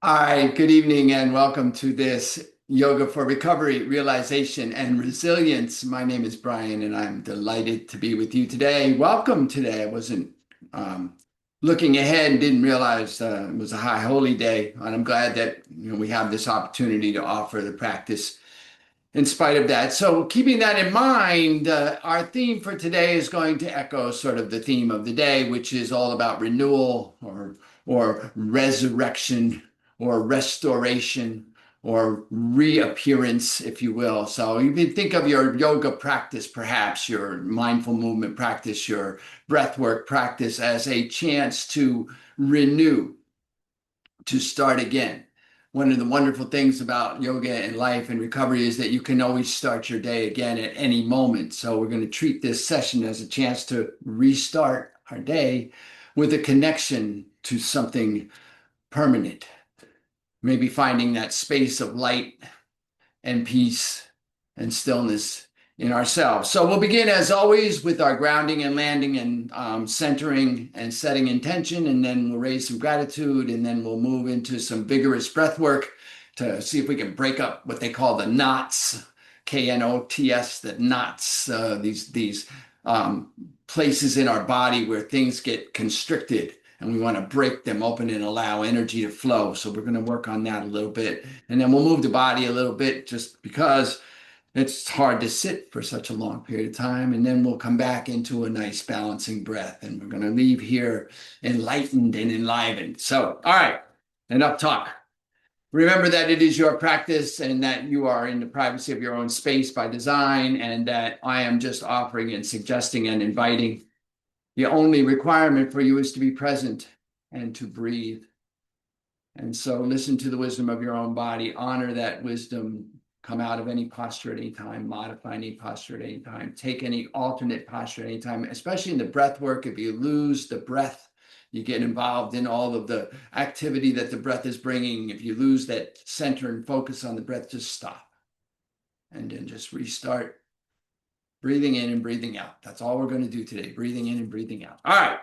Hi, good evening, and welcome to this Yoga for Recovery, Realization, and Resilience. My name is Brian, and I'm delighted to be with you today. Welcome today. I wasn't um, looking ahead and didn't realize it was a high holy day, and I'm glad that we have this opportunity to offer the practice in spite of that. So, keeping that in mind, our theme for today is going to echo sort of the theme of the day, which is all about renewal or resurrection or restoration or reappearance, if you will. So, you can think of your yoga practice, perhaps your mindful movement practice, your breathwork practice as a chance to renew, to start again. One of the wonderful things about yoga and life and recovery is that you can always start your day again at any moment. So we're going to treat this session as a chance to restart our day with a connection to something permanent. Maybe finding that space of light and peace and stillness in ourselves. So we'll begin, as always, with our grounding and landing and centering and setting intention, and then we'll raise some gratitude, and then we'll move into some vigorous breath work to see if we can break up what they call the knots, Knots, the knots, these places in our body where things get constricted. And we want to break them open and allow energy to flow. So we're going to work on that a little bit. And then we'll move the body a little bit just because it's hard to sit for such a long period of time. And then we'll come back into a nice balancing breath. And we're going to leave here enlightened and enlivened. So, all right, enough talk. Remember that it is your practice and that you are in the privacy of your own space by design, and that I am just offering and suggesting and inviting. The only requirement for you is to be present and to breathe. And so listen to the wisdom of your own body, honor that wisdom, come out of any posture at any time, modify any posture at any time, take any alternate posture at any time, especially in the breath work. If you lose the breath, you get involved in all of the activity that the breath is bringing. If you lose that center and focus on the breath, just stop and then just restart breathing in and breathing out. That's all we're going to do today, breathing in and breathing out. All right.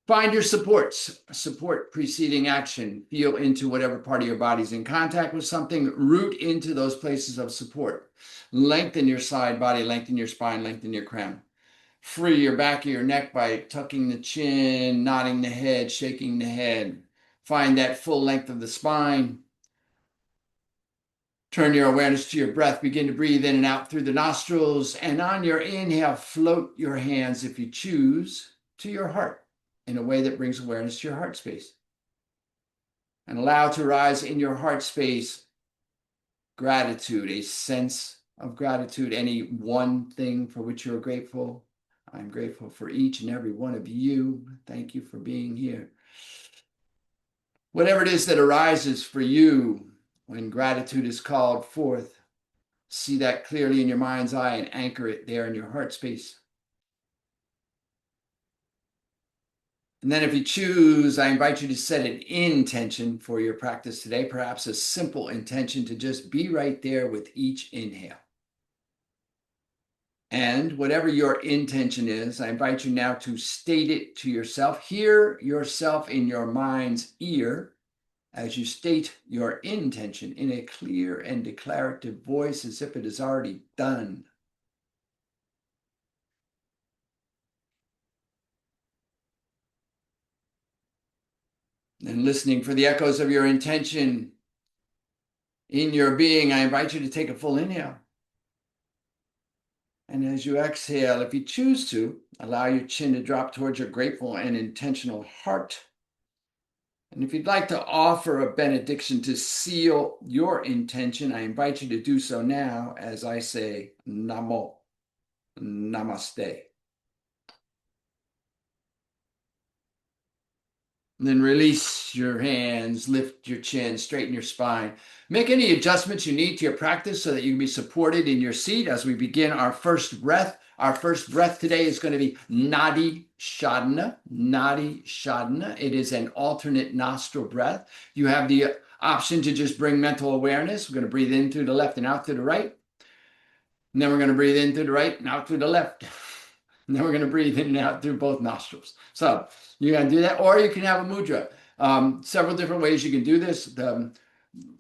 Find your supports, support preceding action. Feel into whatever part of your body's in contact with something. Root into those places of support. Lengthen your side body, lengthen your spine, lengthen your crown. Free your back of your neck by tucking the chin, nodding the head, shaking the head. Find that full length of the spine. Turn your awareness to your breath. Begin to breathe in and out through the nostrils. And on your inhale, float your hands, if you choose, to your heart in a way that brings awareness to your heart space. And allow to rise in your heart space gratitude, a sense of gratitude, any one thing for which you're grateful. I'm grateful for each and every one of you. Thank you for being here. Whatever it is that arises for you when gratitude is called forth, see that clearly in your mind's eye and anchor it there in your heart space. And then if you choose, I invite you to set an intention for your practice today, perhaps a simple intention to just be right there with each inhale. And whatever your intention is, I invite you now to state it to yourself. Hear yourself in your mind's ear as you state your intention in a clear and declarative voice as if it is already done. And listening for the echoes of your intention in your being, I invite you to take a full inhale. And as you exhale, if you choose to, allow your chin to drop towards your grateful and intentional heart. And if you'd like to offer a benediction to seal your intention, I invite you to do so now as I say Namo, Namaste. And then release your hands, lift your chin, straighten your spine. Make any adjustments you need to your practice so that you can be supported in your seat as we begin our first breath. Our first breath today is going to be Nadi Shodhana. Nadi Shodhana. It is an alternate nostril breath. You have the option to just bring mental awareness. We're going to breathe in through the left and out through the right. And then we're going to breathe in through the right and out through the left. And then we're going to breathe in and out through both nostrils. So you're going to do that, or you can have a mudra. Several different ways you can do this. The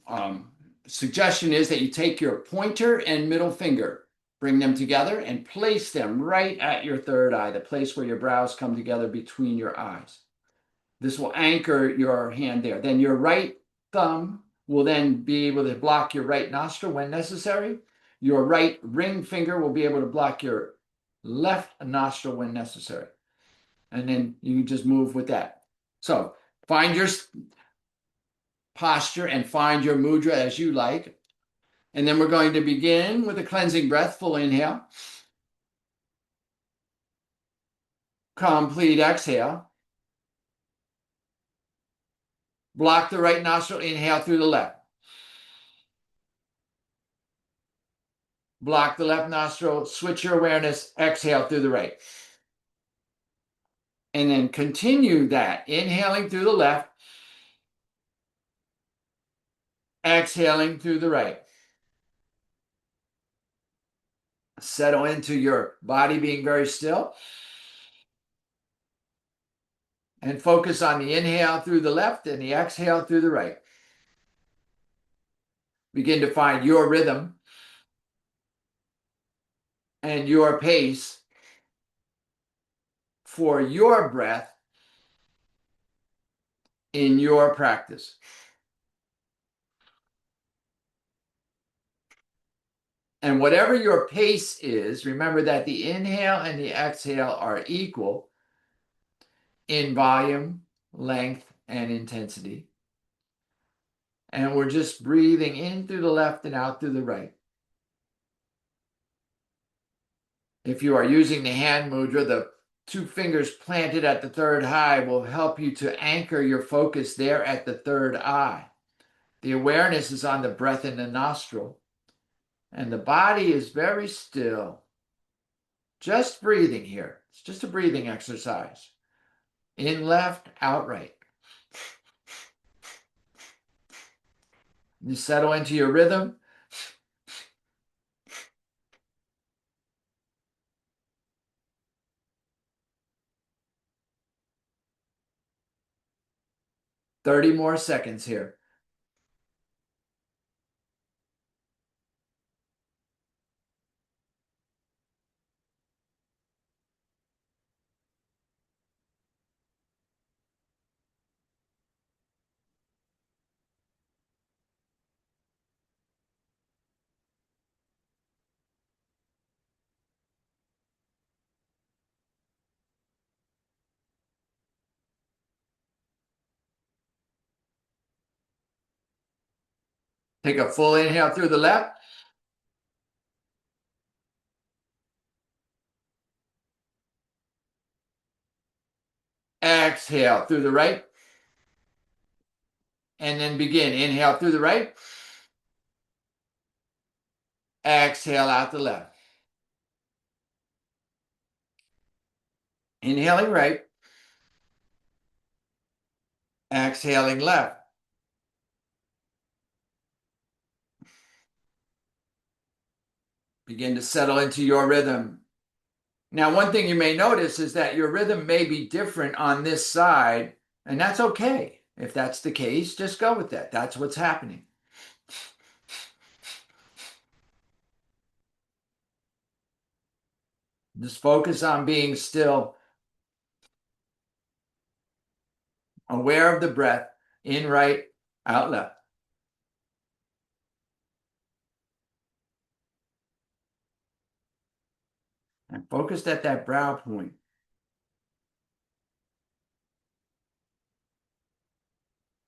um, suggestion is that you take your pointer and middle finger, bring them together and place them right at your third eye, the place where your brows come together between your eyes. This will anchor your hand there. Then your right thumb will then be able to block your right nostril when necessary. Your right ring finger will be able to block your left nostril when necessary. And then you just move with that. So find your posture and find your mudra as you like. And then we're going to begin with a cleansing breath, full inhale. Complete exhale. Block the right nostril, inhale through the left. Block the left nostril, switch your awareness, exhale through the right. And then continue that, inhaling through the left, exhaling through the right. Settle into your body being very still. And focus on the inhale through the left and the exhale through the right. Begin to find your rhythm and your pace for your breath in your practice. And whatever your pace is, remember that the inhale and the exhale are equal in volume, length, and intensity. And we're just breathing in through the left and out through the right. If you are using the hand mudra, the two fingers planted at the third eye will help you to anchor your focus there at the third eye. The awareness is on the breath in the nostril, and the body is very still. Just breathing here. It's just a breathing exercise. In left, out right. You settle into your rhythm. Thirty more seconds here. Take a full inhale through the left. Exhale through the right. And then begin. Inhale through the right. Exhale out the left. Inhaling right. Exhaling left. Begin to settle into your rhythm. Now, one thing you may notice is that your rhythm may be different on this side, and that's okay. If that's the case, just go with that. That's what's happening. Just focus on being still, aware of the breath, in right, out left. And focused at that brow point.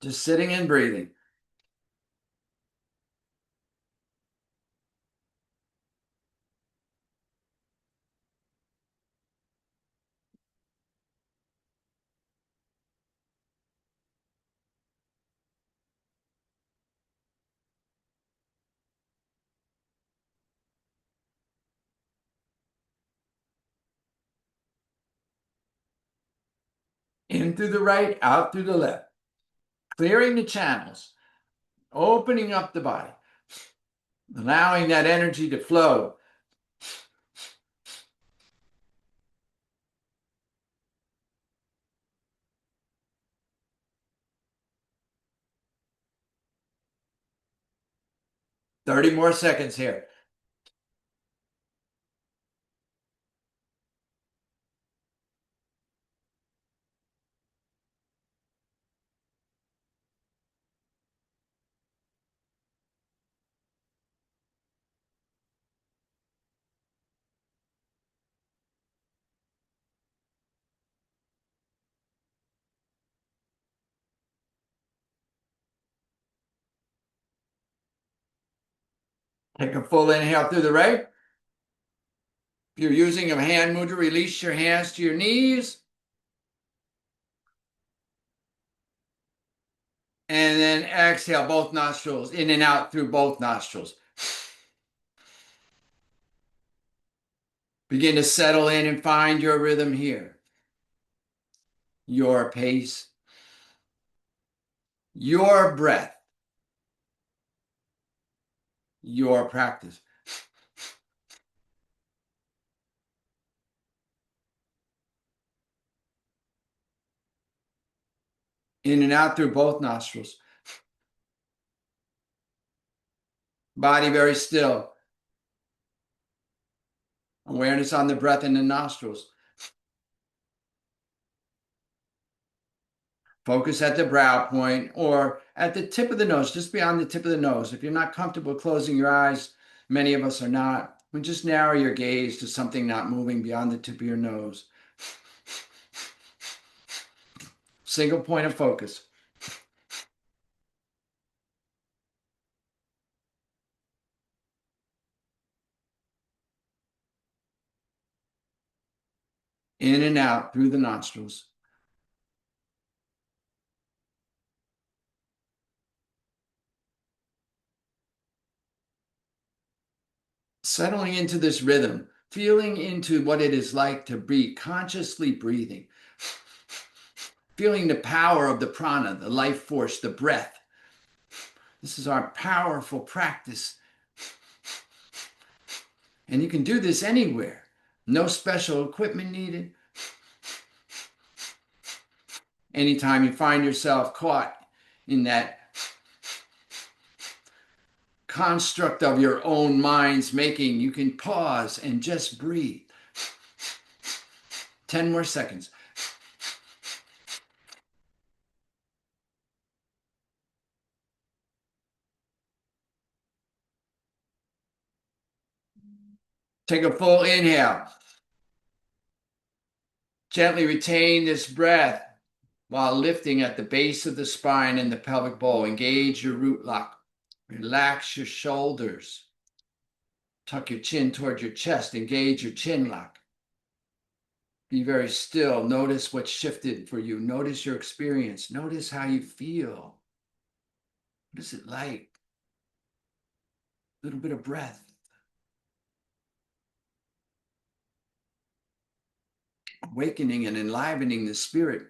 Just sitting and breathing. In through the right, out through the left. Clearing the channels, opening up the body, allowing that energy to flow. 30 more seconds here. Take a full inhale through the right. If you're using a hand mudra, release your hands to your knees. And then exhale both nostrils, in and out through both nostrils. Begin to settle in and find your rhythm here. Your pace, your breath, your practice. In and out through both nostrils. Body very still. Awareness on the breath in the nostrils. Focus at the brow point or at the tip of the nose, just beyond the tip of the nose. If you're not comfortable closing your eyes, many of us are not, just narrow your gaze to something not moving beyond the tip of your nose. Single point of focus. In and out through the nostrils. Settling into this rhythm, feeling into what it is like to breathe, consciously breathing, feeling the power of the prana, the life force, the breath. This is our powerful practice. And you can do this anywhere. No special equipment needed. Anytime you find yourself caught in that construct of your own mind's making, you can pause and just breathe. 10 more seconds. Take a full inhale. Gently retain this breath while lifting at the base of the spine and the pelvic bowl. Engage your root lock. Relax your shoulders. Tuck your chin towards your chest. Engage your chin lock. Be very still. Notice what's shifted for you. Notice your experience. Notice how you feel. What is it like? A little bit of breath. Awakening and enlivening the spirit.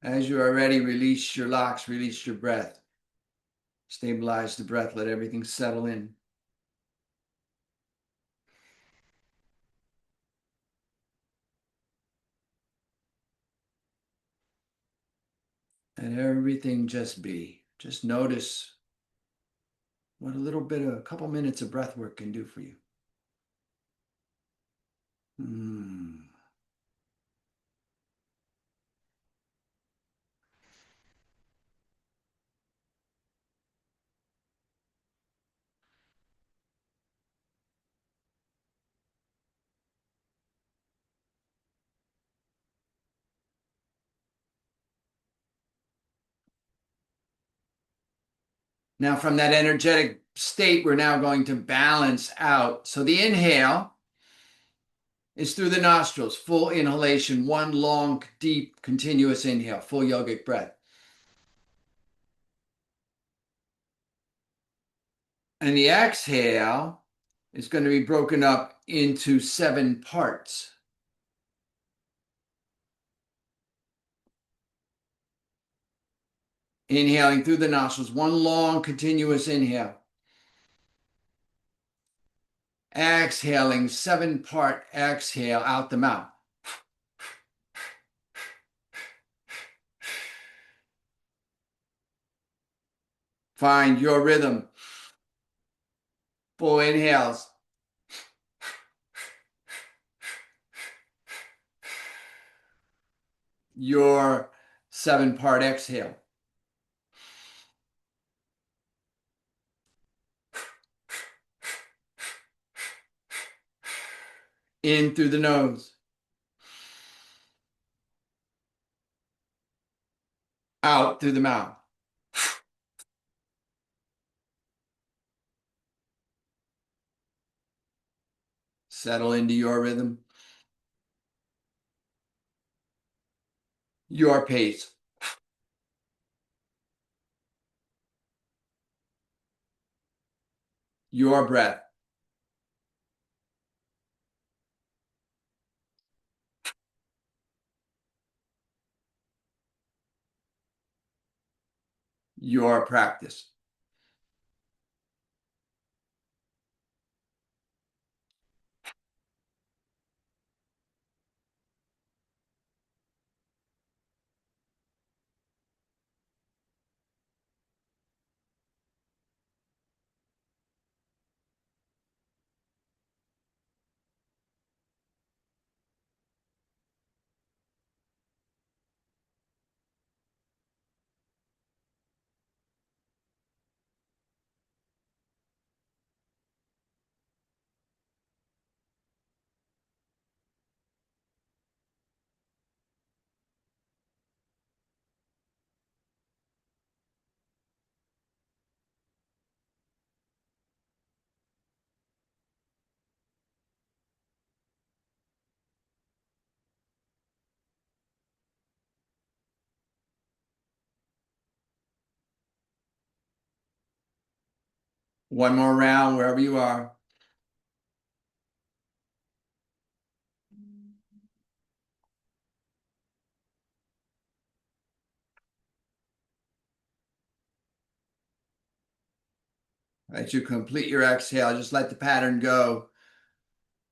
As you are ready, release your locks, release your breath. Stabilize the breath. Let everything settle in. And everything just be. Just notice what a couple minutes of breath work can do for you. Now, from that energetic state, we're now going to balance out. So the inhale is through the nostrils, full inhalation, one long, deep, continuous inhale, full yogic breath. And the exhale is going to be broken up into 7 parts. Inhaling through the nostrils, one long, continuous inhale. Exhaling, 7-part exhale out the mouth. Find your rhythm. Full inhales. Your 7-part exhale. In through the nose. Out through the mouth. Settle into your rhythm. Your pace. Your breath. Your practice. One more round wherever you are. As you complete your exhale, just let the pattern go.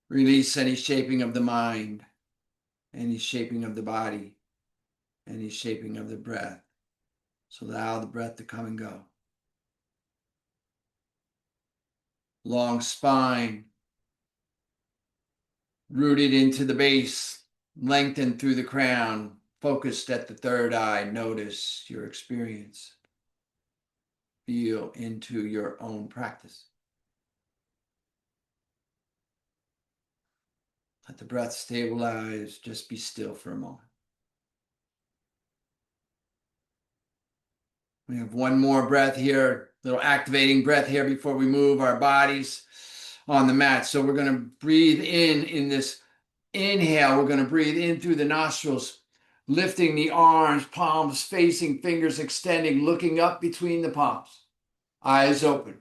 Release any shaping of the mind, any shaping of the body, any shaping of the breath. So allow the breath to come and go. Long spine, rooted into the base, lengthened through the crown, focused at the third eye. Notice your experience. Feel into your own practice. Let the breath stabilize. Just be still for a moment. We have one more breath here, little activating breath here before we move our bodies on the mat. So we're going to breathe in this inhale. We're going to breathe in through the nostrils, lifting the arms, palms facing, fingers extending, looking up between the palms, eyes open.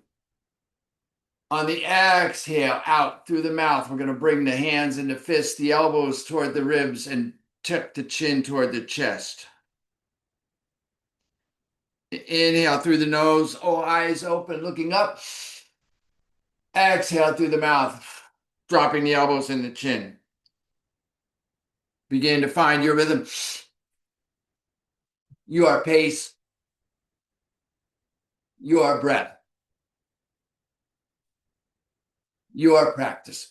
On the exhale, out through the mouth, we're going to bring the hands into fists, the elbows toward the ribs, and tuck the chin toward the chest. Inhale through the nose, eyes open, looking up. Exhale through the mouth, dropping the elbows in the chin. Begin to find your rhythm, your pace, your breath, your practice.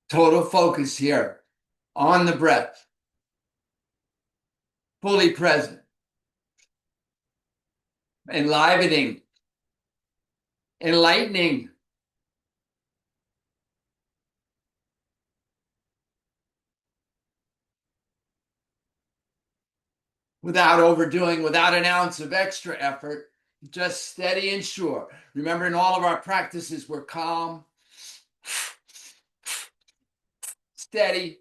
Total focus here on the breath, fully present, enlivening, enlightening. Without overdoing, without an ounce of extra effort, just steady and sure. Remember, in all of our practices, we're calm, steady,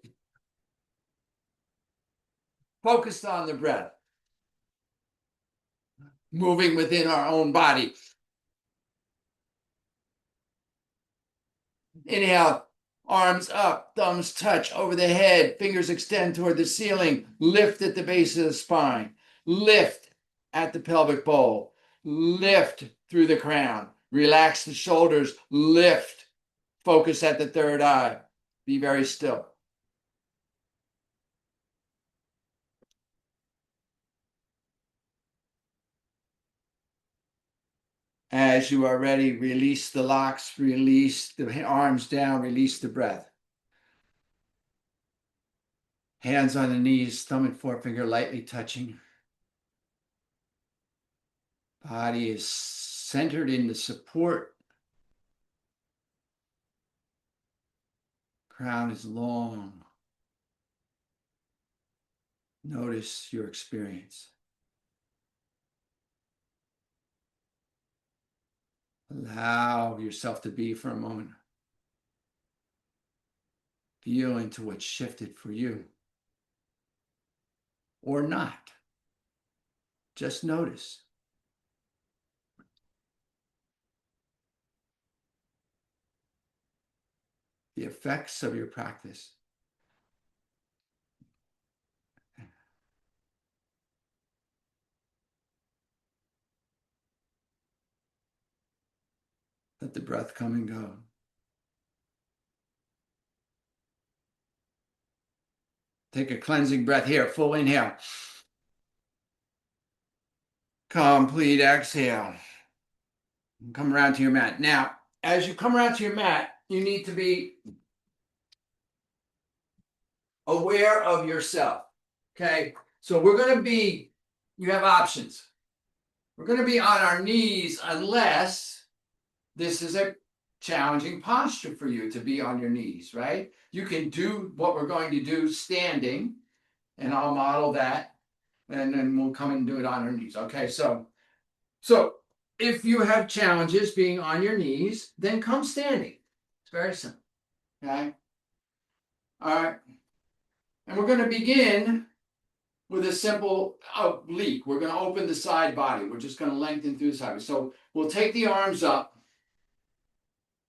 focused on the breath, moving within our own body. Inhale, arms up, thumbs touch over the head, fingers extend toward the ceiling, lift at the base of the spine, lift at the pelvic bowl, lift through the crown, relax the shoulders, lift, focus at the third eye. Be very still. As you are ready, release the locks, release the arms down, release the breath. Hands on the knees, thumb and forefinger lightly touching. Body is centered in the support. Crown is long. Notice your experience. Allow yourself to be for a moment. Feel into what shifted for you. Or not. Just notice. The effects of your practice. Let the breath come and go. Take a cleansing breath here, full inhale. Complete exhale. Come around to your mat. Now, as you come around to your mat, you need to be aware of yourself. Okay? So we're going to be, you have options. We're going to be on our knees unless this is a challenging posture for you to be on your knees, right? You can do what we're going to do standing, and I'll model that, and then we'll come and do it on our knees. Okay, so if you have challenges being on your knees, then come standing. It's very simple. Okay? All right. And we're going to begin with a simple oblique. We're going to open the side body. We're just going to lengthen through the side. So we'll take the arms up.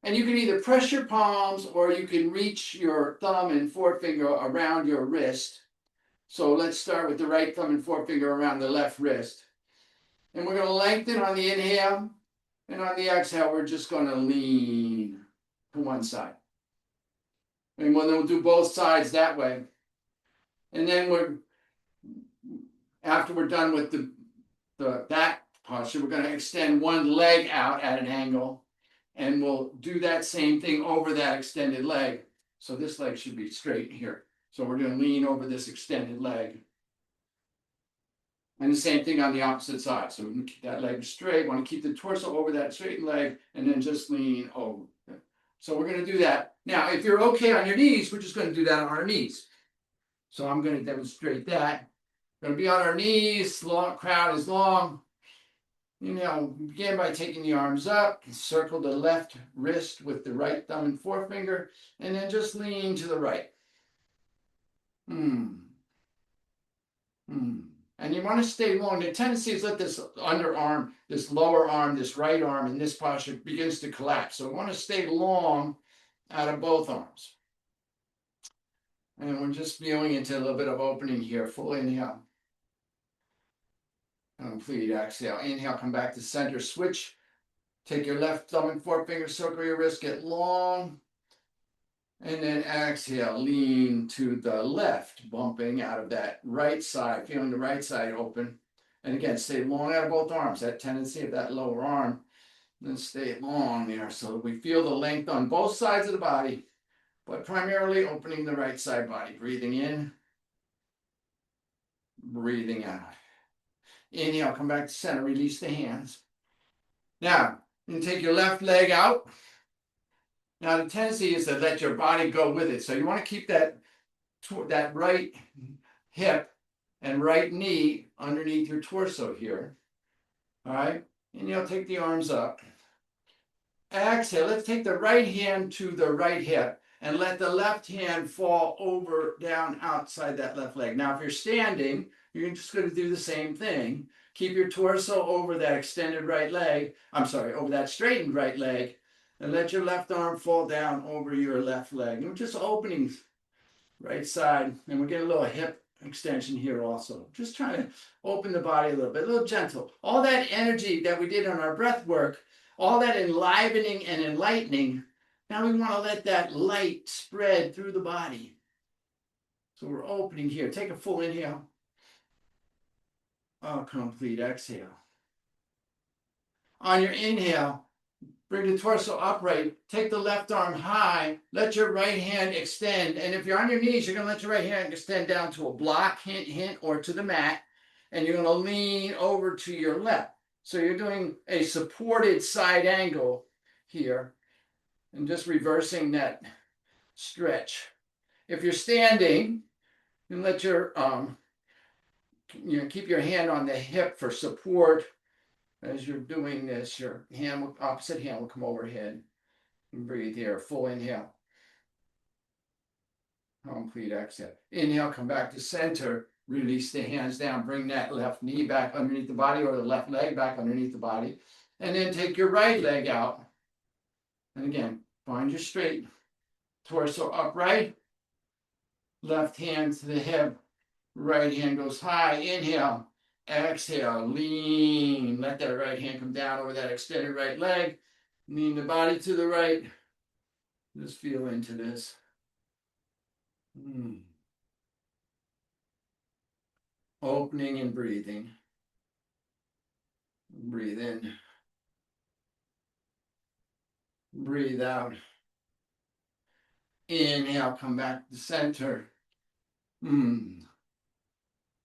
And you can either press your palms or you can reach your thumb and forefinger around your wrist. So let's start with the right thumb and forefinger around the left wrist. And we're going to lengthen on the inhale. And on the exhale, we're just going to lean to one side. And we'll do both sides that way. And then after we're done with that posture, we're going to extend one leg out at an angle. And we'll do that same thing over that extended leg. So this leg should be straight here. So we're going to lean over this extended leg. And the same thing on the opposite side. So we can keep that leg straight. Want to keep the torso over that straight leg and then just lean over. So we're going to do that. Now, if you're okay on your knees, we're just going to do that on our knees. So I'm going to demonstrate that. We're going to be on our knees. Long, crown is long. Begin by taking the arms up, circle the left wrist with the right thumb and forefinger, and then just lean to the right. And you want to stay long. The tendency is let this underarm, this lower arm, this right arm in this posture begins to collapse. So we want to stay long out of both arms. And we're just feeling into a little bit of opening here. Full inhale. Complete exhale. Inhale, come back to center. Switch. Take your left thumb and forefinger, circle your wrist, get long. And then exhale, lean to the left, bumping out of that right side, feeling the right side open. And again, stay long out of both arms. That tendency of that lower arm, then stay long there. So we feel the length on both sides of the body, but primarily opening the right side body. Breathing in, breathing out. Inhale, come back to center, release the hands. Now, you can take your left leg out. Now, the tendency is to let your body go with it. So you want to keep that right hip and right knee underneath your torso here. All right? And you'll take the arms up. Exhale. Let's take the right hand to the right hip and let the left hand fall over, down, outside that left leg. Now, if you're standing, you're just going to do the same thing. Keep your torso over that extended right leg. Over that straightened right leg. And let your left arm fall down over your left leg. And we're just opening right side. And we're getting a little hip extension here also. Just trying to open the body a little bit, a little gentle. All that energy that we did on our breath work, all that enlivening and enlightening, now we want to let that light spread through the body. So we're opening here. Take a full inhale. A complete exhale. On your inhale, bring the torso upright. Take the left arm high. Let your right hand extend. And if you're on your knees, you're going to let your right hand extend down to a block, hint, hint, or to the mat. And you're going to lean over to your left. So you're doing a supported side angle here. And just reversing that stretch. If you're standing, and let your keep your hand on the hip for support. As you're doing this, your opposite hand will come overhead. And breathe here. Full inhale. Complete exhale. Inhale, come back to center. Release the hands down. Bring that left knee back underneath the body, or the left leg back underneath the body. And then take your right leg out. And again, find your straight. Torso upright. Left hand to the hip. Right hand goes high. Inhale. Exhale. Lean. Let that right hand come down over that extended right leg. Lean the body to the right. Just feel into this. Opening and breathing. Breathe in. Breathe out. Inhale, come back to center.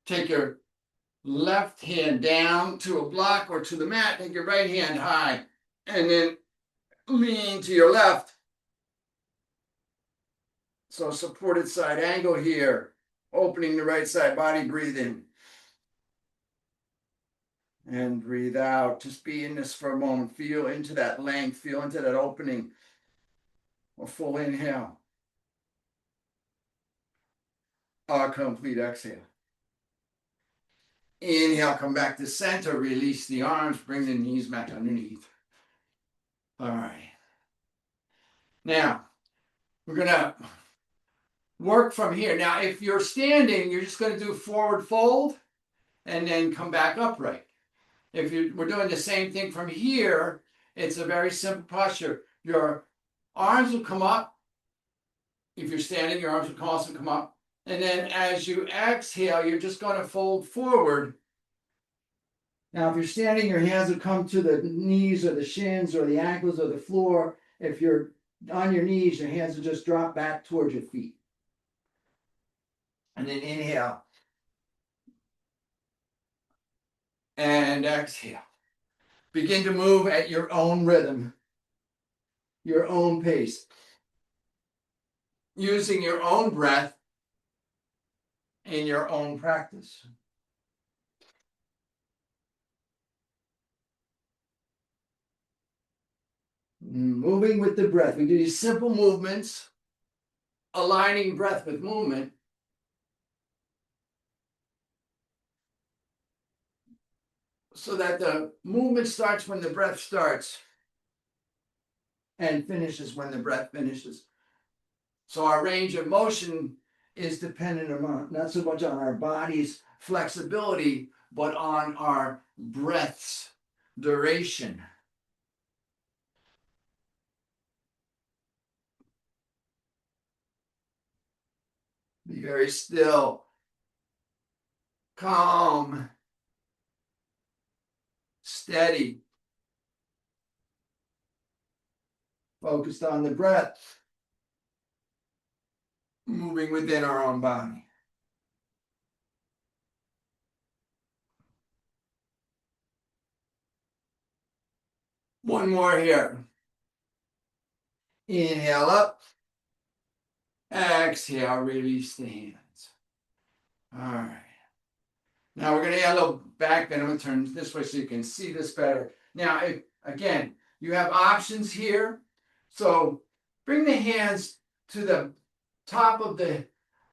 Take your left hand down to a block or to the mat. Take your right hand high. And then lean to your left. So supported side angle here. Opening the right side body, breathe in. And breathe out. Just be in this for a moment. Feel into that length. Feel into that opening. A full inhale. A complete exhale. Inhale, come back to center. Release the arms. Bring the knees back underneath. All right. Now, we're going to work from here. Now, if you're standing, you're just going to do forward fold and then come back upright. If we're doing the same thing from here, it's a very simple posture. Your arms will come up. If you're standing, your arms will also come up. And then as you exhale, you're just going to fold forward. Now, if you're standing, your hands will come to the knees or the shins or the ankles or the floor. If you're on your knees, your hands will just drop back towards your feet. And then inhale. And exhale. Begin to move at your own rhythm, your own pace, using your own breath in your own practice. Moving with the breath. We do these simple movements, aligning breath with movement. So that the movement starts when the breath starts and finishes when the breath finishes. So our range of motion is dependent on not so much on our body's flexibility, but on our breath's duration. Be very still, calm, steady, focused on the breath, moving within our own body. One more here. Inhale up. Exhale, release the hands. All right. Now we're going to add a little back bend. I'm going to turn this way so you can see this better. Now, again, you have options here. So bring the hands to the top of the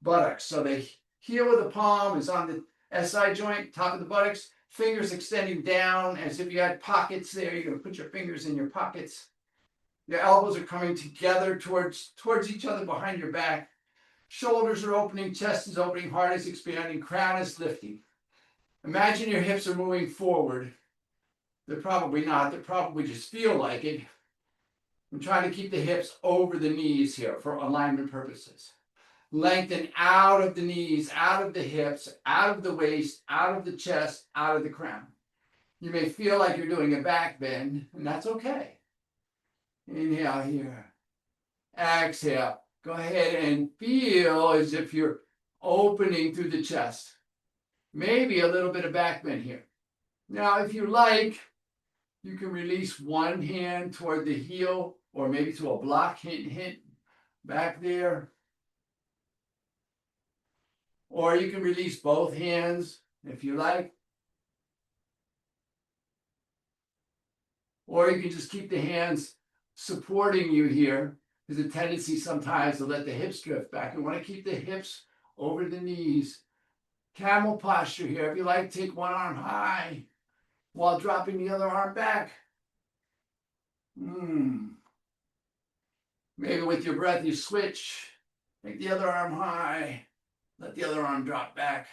buttocks. So the heel of the palm is on the SI joint, top of the buttocks. Fingers extending down as if you had pockets there. You're going to put your fingers in your pockets. Your elbows are coming together towards each other behind your back. Shoulders are opening, chest is opening, heart is expanding, crown is lifting. Imagine your hips are moving forward. They're probably not. They probably just feel like it. I'm trying to keep the hips over the knees here for alignment purposes. Lengthen out of the knees, out of the hips, out of the waist, out of the chest, out of the crown. You may feel like you're doing a back bend, and that's okay. Inhale here. Exhale. Go ahead and feel as if you're opening through the chest. Maybe a little bit of back bend here. Now, if you like, you can release one hand toward the heel or maybe to a block, hint, back there. Or you can release both hands if you like. Or you can just keep the hands supporting you here. There's a tendency sometimes to let the hips drift back. You want to keep the hips over the knees. Camel posture here. If you like, take one arm high while dropping the other arm back. Maybe with your breath you switch. Take the other arm high. Let the other arm drop back.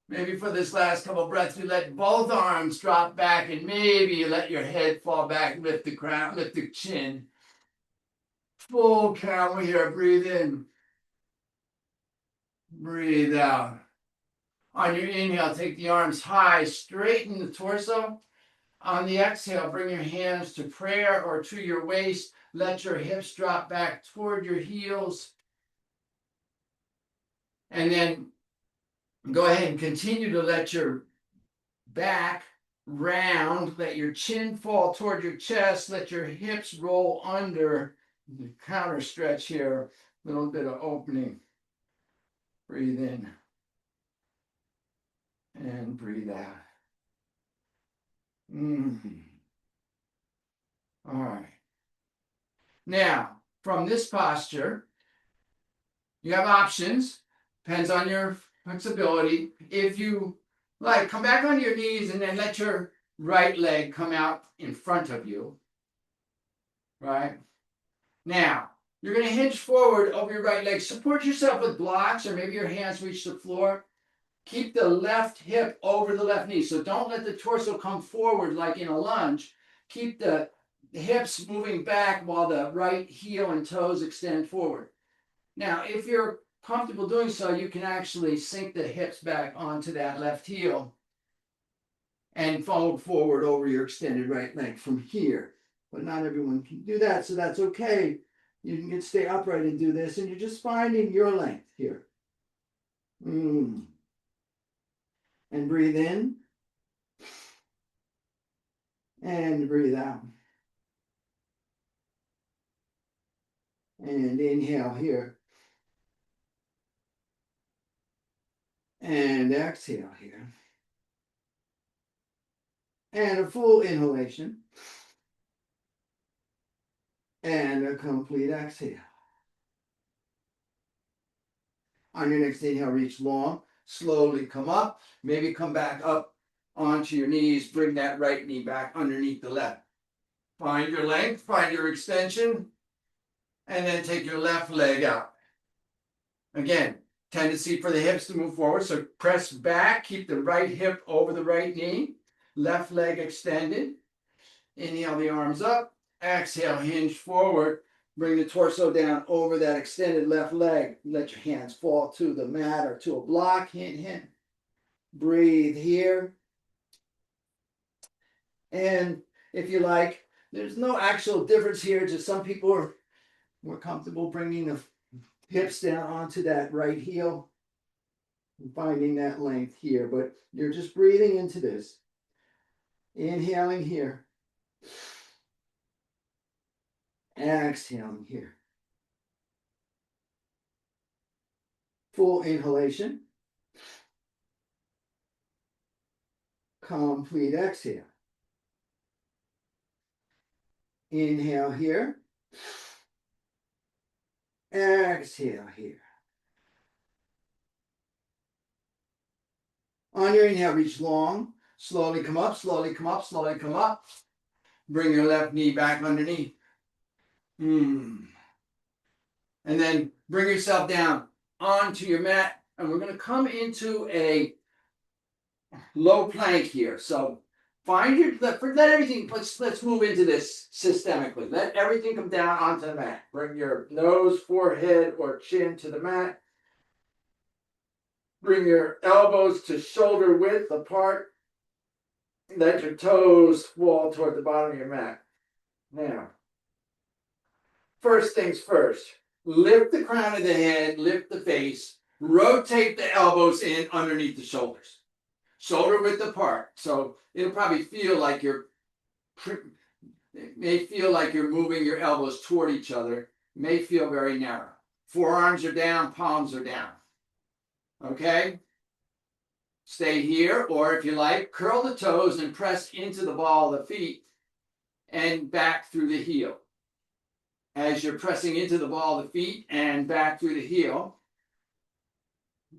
Maybe for this last couple of breaths, you let both arms drop back and maybe you let your head fall back, lift the crown, lift the chin. Full camel here. Breathe in. Breathe out. On your inhale, take the arms high, straighten the torso. On the exhale, bring your hands to prayer or to your waist. Let your hips drop back toward your heels. And then go ahead and continue to let your back round. Let your chin fall toward your chest. Let your hips roll under. The counter stretch here. A little bit of opening. Breathe in. And breathe out. All right. Now, from this posture, you have options. Depends on your flexibility. If you like, come back on your knees and then let your right leg come out in front of you. Right? Now, you're going to hinge forward over your right leg. Support yourself with blocks or maybe your hands reach the floor. Keep the left hip over the left knee. So don't let the torso come forward like in a lunge. Keep the hips moving back while the right heel and toes extend forward. Now, if you're comfortable doing so, you can actually sink the hips back onto that left heel and fold forward over your extended right leg from here. But not everyone can do that, so that's okay. You can stay upright and do this, and you're just finding your length here. And breathe in. And breathe out. And inhale here. And exhale here. And a full inhalation. And a complete exhale. On your next inhale, reach long. Slowly come up. Maybe come back up onto your knees. Bring that right knee back underneath the left. Find your length. Find your extension. And then take your left leg out. Again, tendency for the hips to move forward. So press back. Keep the right hip over the right knee. Left leg extended. Inhale the arms up. Exhale, hinge forward. Bring the torso down over that extended left leg. Let your hands fall to the mat or to a block. Hint. Breathe here. And if you like, there's no actual difference here. Just some people are more comfortable bringing the hips down onto that right heel and finding that length here. But you're just breathing into this. Inhaling here. Exhaling here. Full inhalation. Complete exhale. Inhale here. Exhale here. On your inhale, reach long. Slowly come up, slowly come up, slowly come up. Bring your left knee back underneath. And then bring yourself down onto your mat. And we're going to come into a low plank here. So find your, let everything, let's move into this systemically. Let everything come down onto the mat. Bring your nose, forehead, or chin to the mat. Bring your elbows to shoulder width apart. Let your toes fall toward the bottom of your mat. Now, first things first, lift the crown of the head, lift the face, rotate the elbows in underneath the shoulders. Shoulder width apart. So it'll probably feel like it may feel like you're moving your elbows toward each other. It may feel very narrow. Forearms are down, palms are down. Okay? Stay here, or if you like, curl the toes and press into the ball of the feet and back through the heel. As you're pressing into the ball of the feet and back through the heel,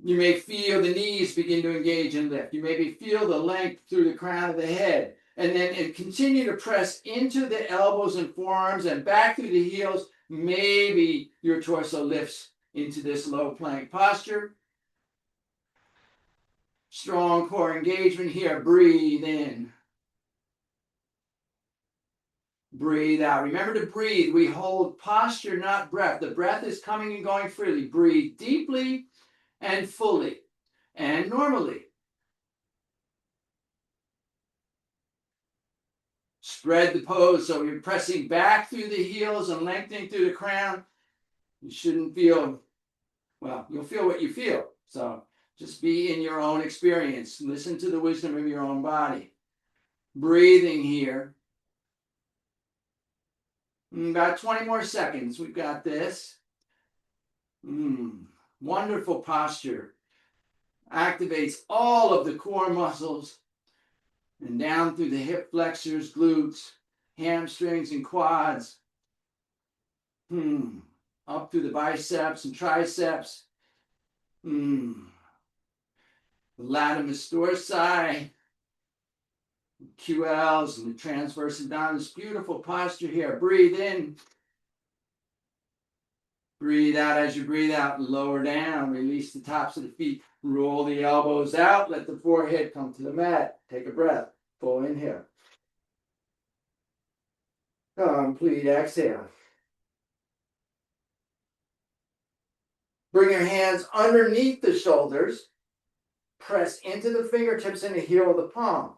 you may feel the knees begin to engage and lift. You may feel the length through the crown of the head. And then continue to press into the elbows and forearms and back through the heels. Maybe your torso lifts into this low plank posture. Strong core engagement here. Breathe in. Breathe out. Remember to breathe. We hold posture, not breath. The breath is coming and going freely. Breathe deeply and fully and normally. Spread the pose so you're pressing back through the heels and lengthening through the crown. You shouldn't feel, well, you'll feel what you feel. So just be in your own experience. Listen to the wisdom of your own body. Breathing here. About 20 more seconds. We've got this. Wonderful posture. Activates all of the core muscles and down through the hip flexors, glutes, hamstrings, and quads. Up through the biceps and triceps. The latimus dorsi, QLs, and the transverse abdominis. Beautiful posture here. Breathe in. Breathe out as you breathe out. Lower down. Release the tops of the feet. Roll the elbows out. Let the forehead come to the mat. Take a breath. Full inhale. Complete exhale. Bring your hands underneath the shoulders. Press into the fingertips and the heel of the palm.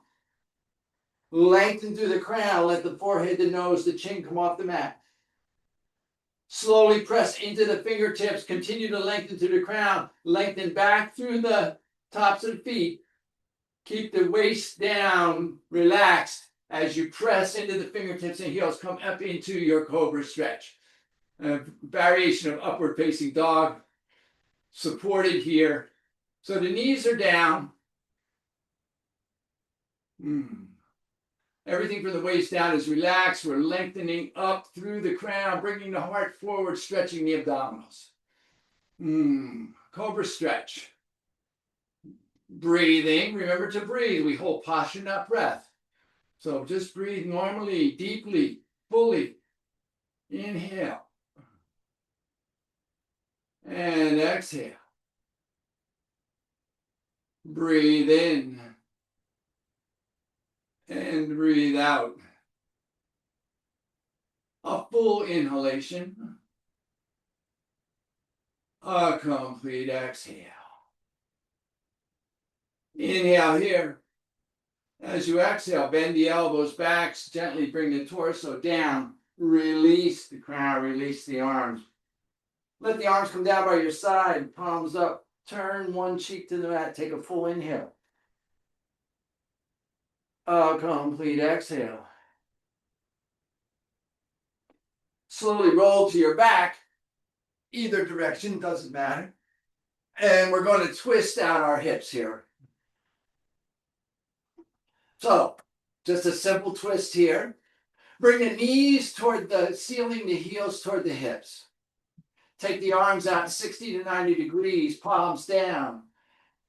Lengthen through the crown. Let the forehead, the nose, the chin come off the mat. Slowly press into the fingertips. Continue to lengthen through the crown. Lengthen back through the tops of the feet. Keep the waist down, relaxed as you press into the fingertips and heels. Come up into your cobra stretch. A variation of upward facing dog. Supported here. So the knees are down. Everything from the waist down is relaxed. We're lengthening up through the crown, bringing the heart forward, stretching the abdominals. Cobra stretch. Breathing. Remember to breathe. We hold posture, not breath. So just breathe normally, deeply, fully. Inhale. And exhale. Breathe in. And breathe out. A full inhalation. A complete exhale. Inhale here. As you exhale, bend the elbows back, gently bring the torso down. Release the crown, release the arms. Let the arms come down by your side, palms up. Turn one cheek to the mat. Take a full inhale. A complete exhale. Slowly roll to your back. Either direction, doesn't matter. And we're going to twist out our hips here. So, just a simple twist here. Bring the knees toward the ceiling, the heels toward the hips. Take the arms out 60 to 90 degrees, palms down.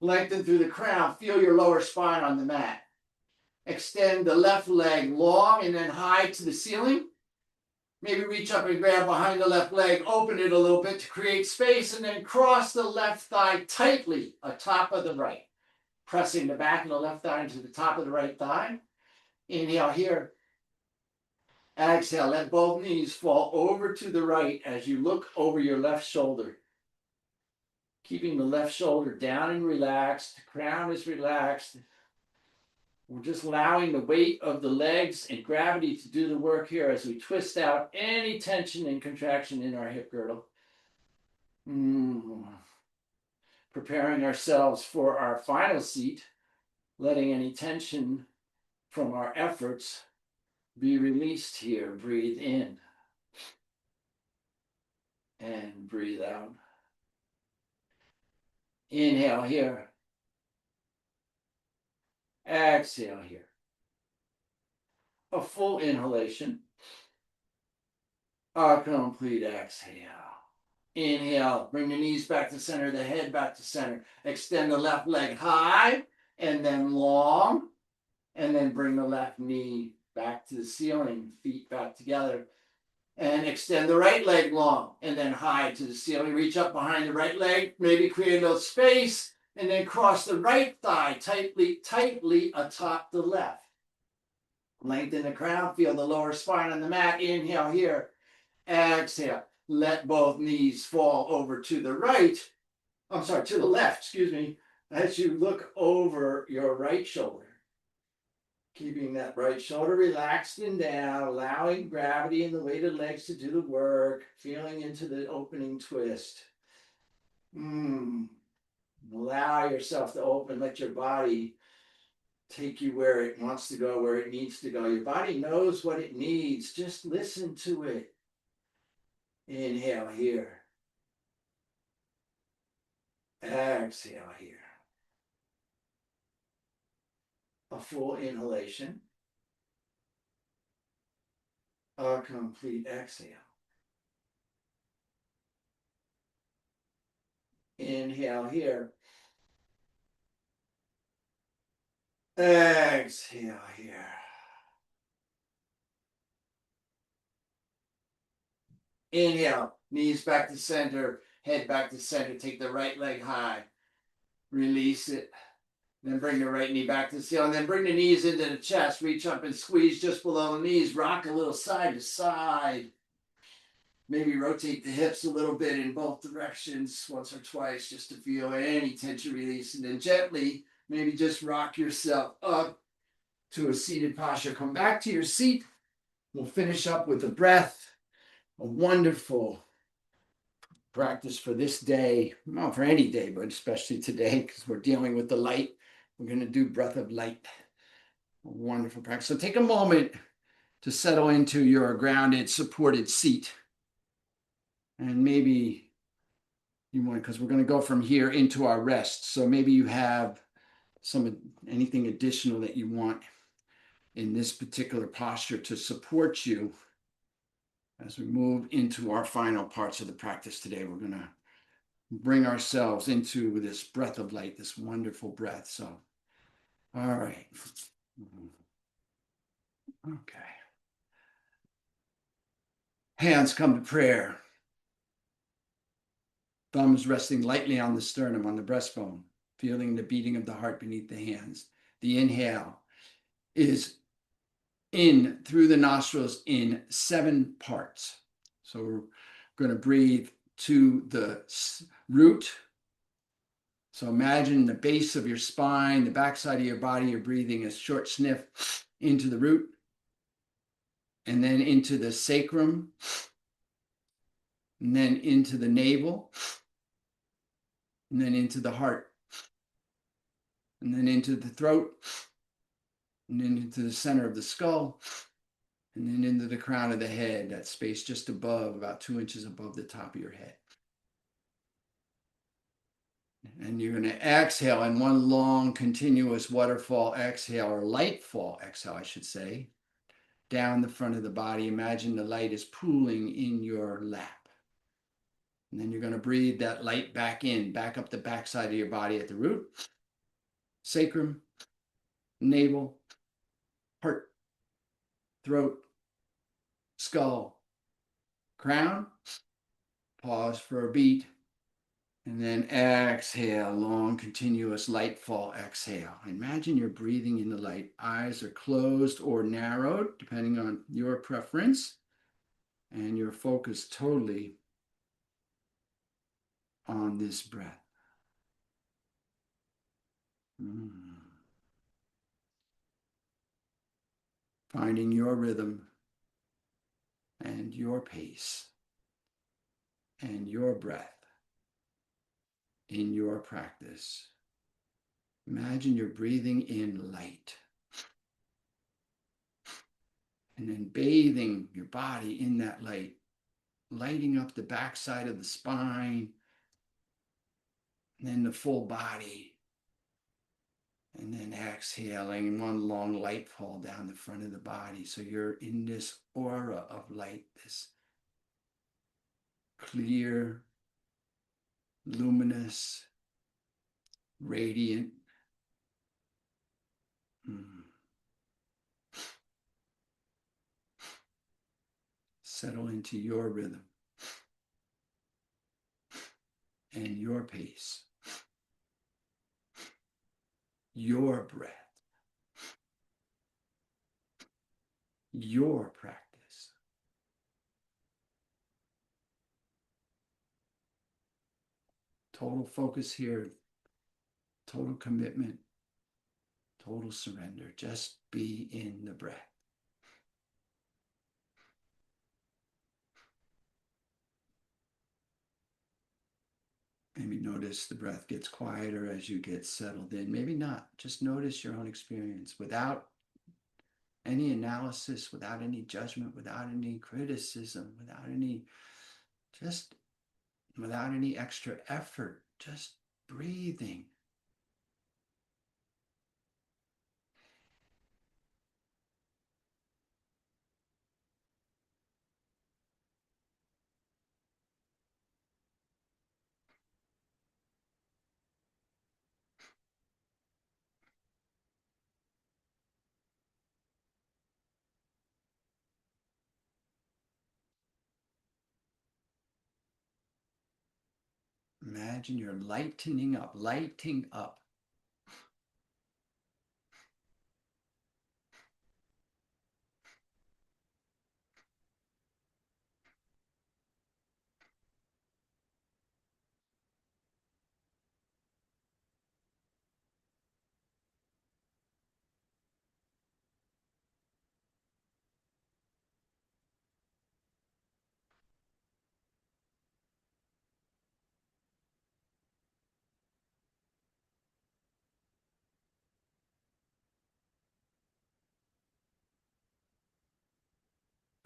Lengthen through the crown. Feel your lower spine on the mat. Extend the left leg long and then high to the ceiling. Maybe reach up and grab behind the left leg. Open it a little bit to create space and then cross the left thigh tightly atop of the right. Pressing the back of the left thigh into the top of the right thigh. Inhale here. Exhale, let both knees fall over to the right as you look over your left shoulder. Keeping the left shoulder down and relaxed, the crown is relaxed. We're just allowing the weight of the legs and gravity to do the work here as we twist out any tension and contraction in our hip girdle. Preparing ourselves for our final seat, letting any tension from our efforts be released here. Breathe in and breathe out. Inhale here. Exhale here. A full inhalation. A complete exhale. Inhale, bring the knees back to center, the head back to center. Extend the left leg high and then long. And then bring the left knee back to the ceiling, feet back together. And extend the right leg long and then high to the ceiling. Reach up behind the right leg, maybe create a little space, and then cross the right thigh tightly atop the left. Lengthen the crown, feel the lower spine on the mat. Inhale here. Exhale. Let both knees fall over to the right. To the left, excuse me, as you look over your right shoulder. Keeping that right shoulder relaxed and down, allowing gravity and the weighted legs to do the work, feeling into the opening twist. Allow yourself to open, let your body take you where it wants to go, where it needs to go. Your body knows what it needs. Just listen to it. Inhale here. Exhale here. A full inhalation. A complete exhale. Inhale here. Exhale here. Inhale, knees back to center, head back to center. Take the right leg high. Release it. Then bring the right knee back to the ceiling. Then bring the knees into the chest. Reach up and squeeze just below the knees. Rock a little side to side. Maybe rotate the hips a little bit in both directions once or twice just to feel any tension release. And then gently, maybe just rock yourself up to a seated posture. Come back to your seat. We'll finish up with a breath. A wonderful practice for this day, well, for any day, but especially today, because we're dealing with the light. We're going to do breath of light. A wonderful practice. So take a moment to settle into your grounded, supported seat. And maybe you want, because we're going to go from here into our rest. So maybe you have anything additional that you want in this particular posture to support you. As we move into our final parts of the practice today, we're going to bring ourselves into this breath of light, this wonderful breath. So, all right. Okay. Hands come to prayer. Thumbs resting lightly on the sternum, on the breastbone, feeling the beating of the heart beneath the hands. The inhale is in through the nostrils in 7 parts. So we're going to breathe to the root. So imagine the base of your spine, the backside of your body, you're breathing a short sniff into the root, and then into the sacrum, and then into the navel, and then into the heart, and then into the throat, and then into the center of the skull, and then into the crown of the head, that space just above, about 2 inches above the top of your head. And you're going to exhale in one long, continuous waterfall exhale, or light fall exhale, I should say, down the front of the body. Imagine the light is pooling in your lap. And then you're going to breathe that light back in, back up the backside of your body at the root, sacrum, navel, heart, throat, skull, crown. Pause for a beat. And then exhale, long, continuous light fall exhale. Imagine you're breathing in the light. Eyes are closed or narrowed, depending on your preference. And you're focused totally on this breath. Mm. Finding your rhythm and your pace and your breath in your practice. Imagine you're breathing in light and then bathing your body in that light, lighting up the backside of the spine, and then the full body. And then exhaling, one long light fall down the front of the body. So you're in this aura of light, this clear, luminous, radiant. Settle into your rhythm and your pace, your breath, your practice. Total focus here, total commitment, total surrender. Just be in the breath. Maybe notice the breath gets quieter as you get settled in. Maybe not. Just notice your own experience without any analysis, without any judgment, without any criticism, just without any extra effort, just breathing. Imagine you're lightening up, lighting up.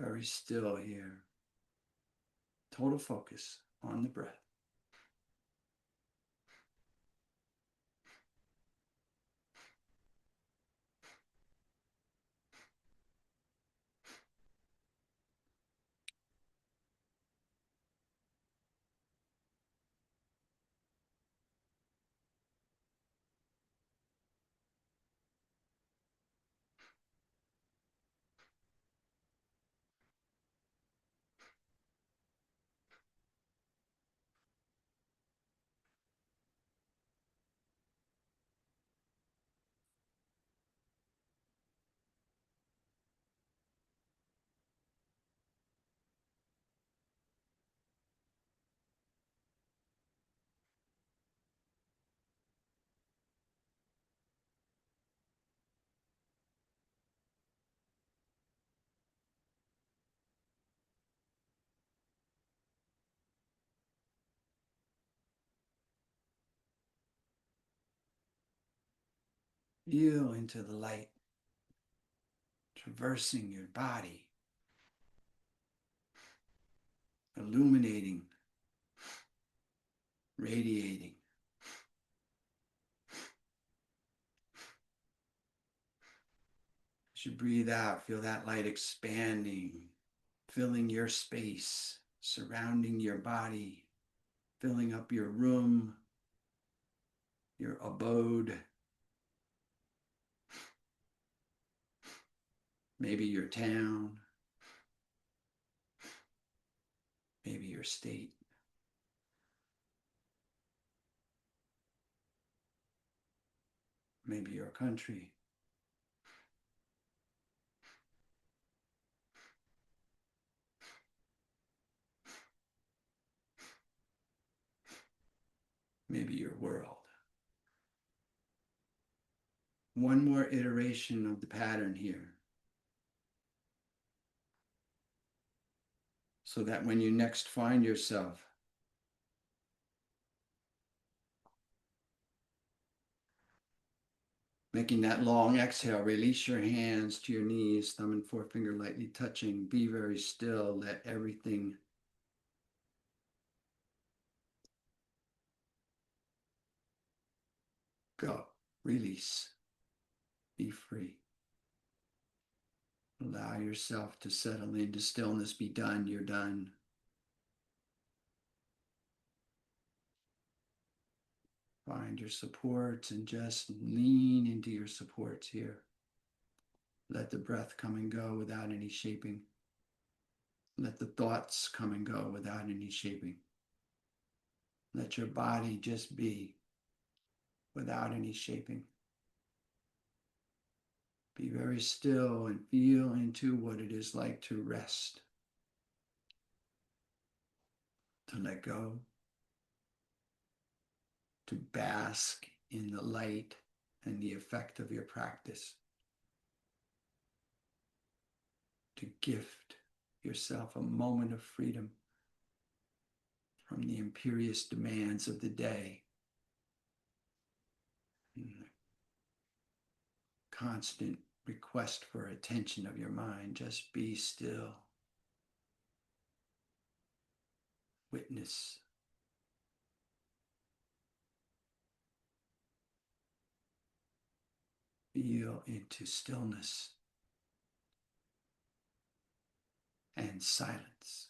Very still here. Total focus on the breath. Feel into the light, traversing your body, illuminating, radiating. As you breathe out, feel that light expanding, filling your space, surrounding your body, filling up your room, your abode, maybe your town, maybe your state, maybe your country. Maybe your world. one more iteration of the pattern here, so that when you next find yourself making that long exhale, release your hands to your knees, thumb and forefinger lightly touching. Be very still. Let everything go. Release. Be free. Allow yourself to settle into stillness. Be done. You're done. Find your supports and just lean into your supports here. Let the breath come and go without any shaping. Let the thoughts come and go without any shaping. Let your body just be without any shaping. Be very still and feel into what it is like to rest, to let go, to bask in the light and the effect of your practice, to gift yourself a moment of freedom from the imperious demands of the day and the constant request for attention of your mind. Just be still. Witness. Feel into stillness and silence.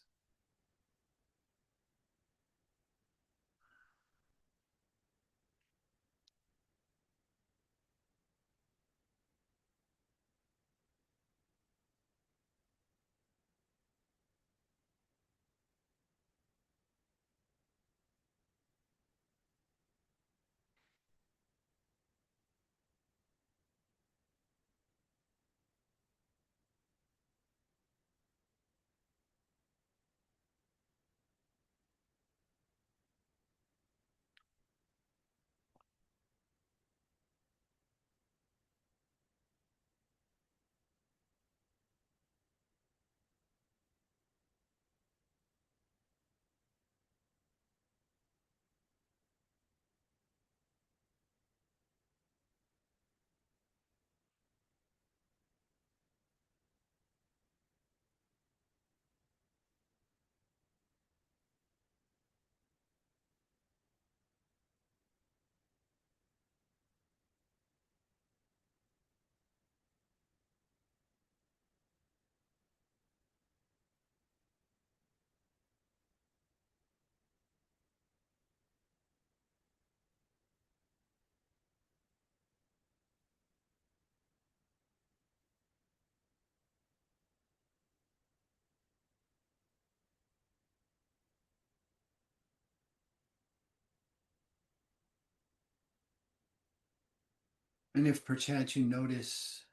And if perchance you notice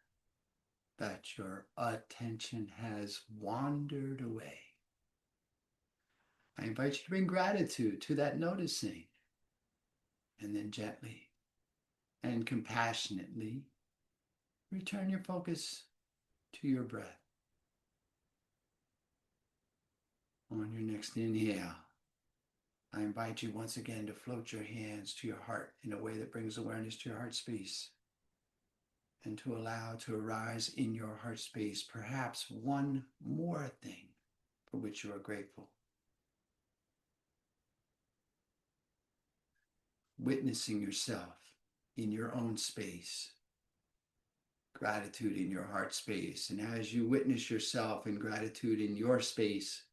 that your attention has wandered away, I invite you to bring gratitude to that noticing, and then gently and compassionately return your focus to your breath. On your next inhale, I invite you once again to float your hands to your heart in a way that brings awareness to your heart space, and to allow to arise in your heart space perhaps one more thing for which you are grateful. Witnessing yourself in your own space, gratitude in your heart space. And as you witness yourself in gratitude in your space,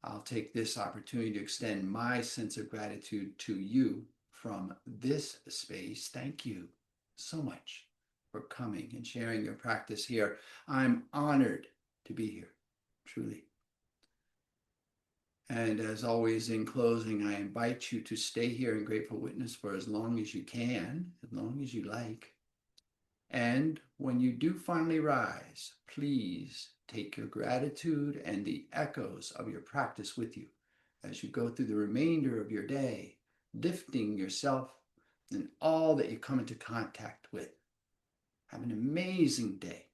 I'll take this opportunity to extend my sense of gratitude to you from this space. Thank you so much for coming and sharing your practice here. I'm honored to be here, truly. And as always, in closing, I invite you to stay here in grateful witness for as long as you can, as long as you like. And when you do finally rise, please take your gratitude and the echoes of your practice with you as you go through the remainder of your day, lifting yourself and all that you come into contact with Have an amazing day.